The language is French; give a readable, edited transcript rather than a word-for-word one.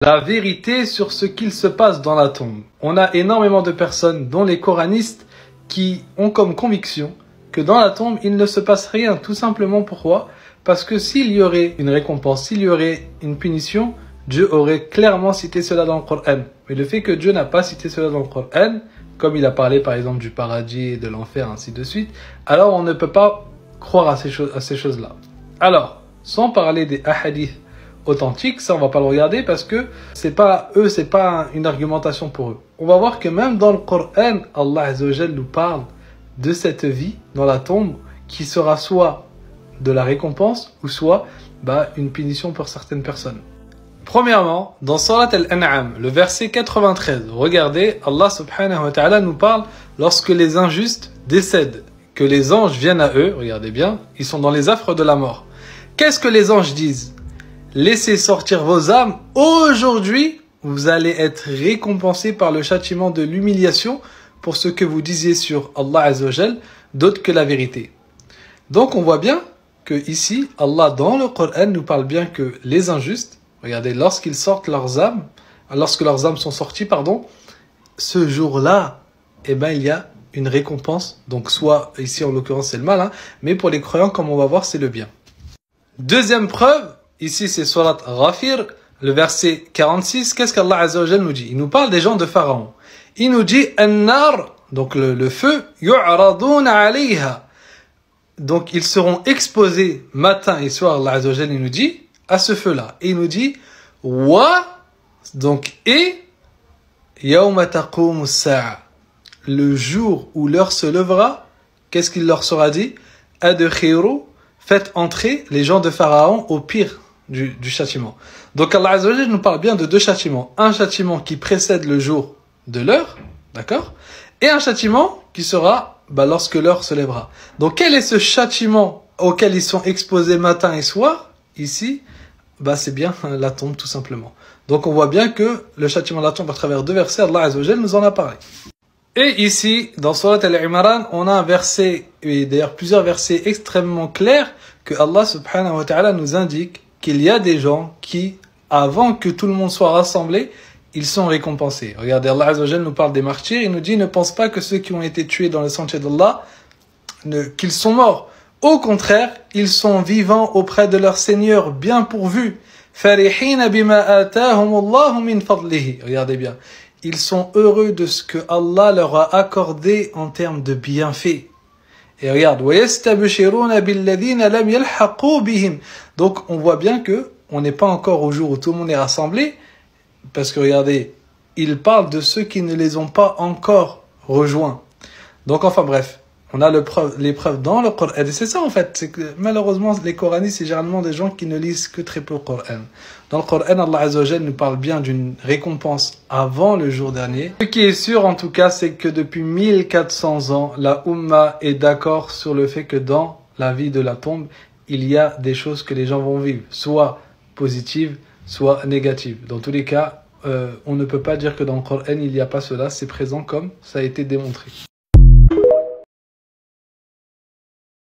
la vérité sur ce qu'il se passe dans la tombe. On a énormément de personnes, dont les coranistes, qui ont comme conviction que dans la tombe, il ne se passe rien. Tout simplement pourquoi? Parce que s'il y aurait une récompense, s'il y aurait une punition, Dieu aurait clairement cité cela dans le Coran. Mais le fait que Dieu n'a pas cité cela dans le Coran, comme il a parlé par exemple du paradis et de l'enfer, ainsi de suite, alors on ne peut pas croire à ces choses-là. Alors, sans parler des hadiths authentiques, ça on va pas le regarder parce que c'est pas une argumentation pour eux. On va voir que même dans le Coran, Allah Azza wa Jalla nous parle de cette vie dans la tombe qui sera soit de la récompense ou soit une punition pour certaines personnes. Premièrement, dans Surat Al-An'am, le verset 93, regardez, Allah subhanahu wa ta'ala nous parle lorsque les injustes décèdent, que les anges viennent à eux, regardez bien, ils sont dans les affres de la mort. Qu'est-ce que les anges disent? Laissez sortir vos âmes, aujourd'hui vous allez être récompensés par le châtiment de l'humiliation pour ce que vous disiez sur Allah Azza wa Jal, d'autre que la vérité. Donc on voit bien que ici, Allah dans le Coran nous parle bien que les injustes, regardez, lorsqu'ils sortent leurs âmes, lorsque leurs âmes sont sorties, ce jour-là, il y a une récompense. Donc soit, ici en l'occurrence c'est le mal, mais pour les croyants, comme on va voir, c'est le bien. Deuxième preuve, ici c'est Surat Ghafir, le verset 46, qu'est-ce qu'Allah Azza wa Jal nous dit? Il nous parle des gens de Pharaon. Il nous dit, An-nar, donc le feu, yu'raduna alayha. Donc ils seront exposés matin et soir, Allah Azza wa Jal, il nous dit, à ce feu-là. Et il nous dit, wa, donc, et, yawma taqumu as-sa'a. Le jour où l'heure se levera, qu'est-ce qu'il leur sera dit? Adkhiru, faites entrer les gens de Pharaon au pire du châtiment. Donc Allah Azza wa Jal nous parle bien de deux châtiments. Un châtiment qui précède le jour de l'heure, d'accord? Et un châtiment qui sera lorsque l'heure se lèvera. Donc quel est ce châtiment auquel ils sont exposés matin et soir? Ici, c'est bien la tombe tout simplement. Donc on voit bien que le châtiment de la tombe à travers deux versets, Allah Azza wa Jal nous en a parlé. Et ici, dans Surat Al-Imran, on a un verset, et d'ailleurs plusieurs versets extrêmement clairs, que Allah subhanahu wa ta'ala nous indique qu'il y a des gens qui, avant que tout le monde soit rassemblé, ils sont récompensés. Regardez, Allah Azza wa Jal nous parle des martyrs, il nous dit, ne pense pas que ceux qui ont été tués dans le sentier d'Allah, qu'ils sont morts. Au contraire, ils sont vivants auprès de leur Seigneur, bien pourvus. Farihina bima atahumullahu min fadlihi. Regardez bien. Ils sont heureux de ce que Allah leur a accordé en termes de bienfaits. Et regarde, وَيَسْتَبْشِرُونَ بِالَّذِينَ لَمْ يَلْحَقُوا بِهِمْ. Donc on voit bien que on n'est pas encore au jour où tout le monde est rassemblé, parce que regardez, ils parlent de ceux qui ne les ont pas encore rejoints. Donc enfin bref, on a les preuves dans le Coran. Et c'est ça en fait, c'est que malheureusement les Coranistes c'est généralement des gens qui ne lisent que très peu le Coran. Dans le Coran, Allah Azza wa Jal nous parle bien d'une récompense avant le jour dernier. Ce qui est sûr en tout cas, c'est que depuis 1400 ans, la Ummah est d'accord sur le fait que dans la vie de la tombe, il y a des choses que les gens vont vivre, soit positives, soit négatives. Dans tous les cas, on ne peut pas dire que dans le Coran il n'y a pas cela, c'est présent comme ça a été démontré.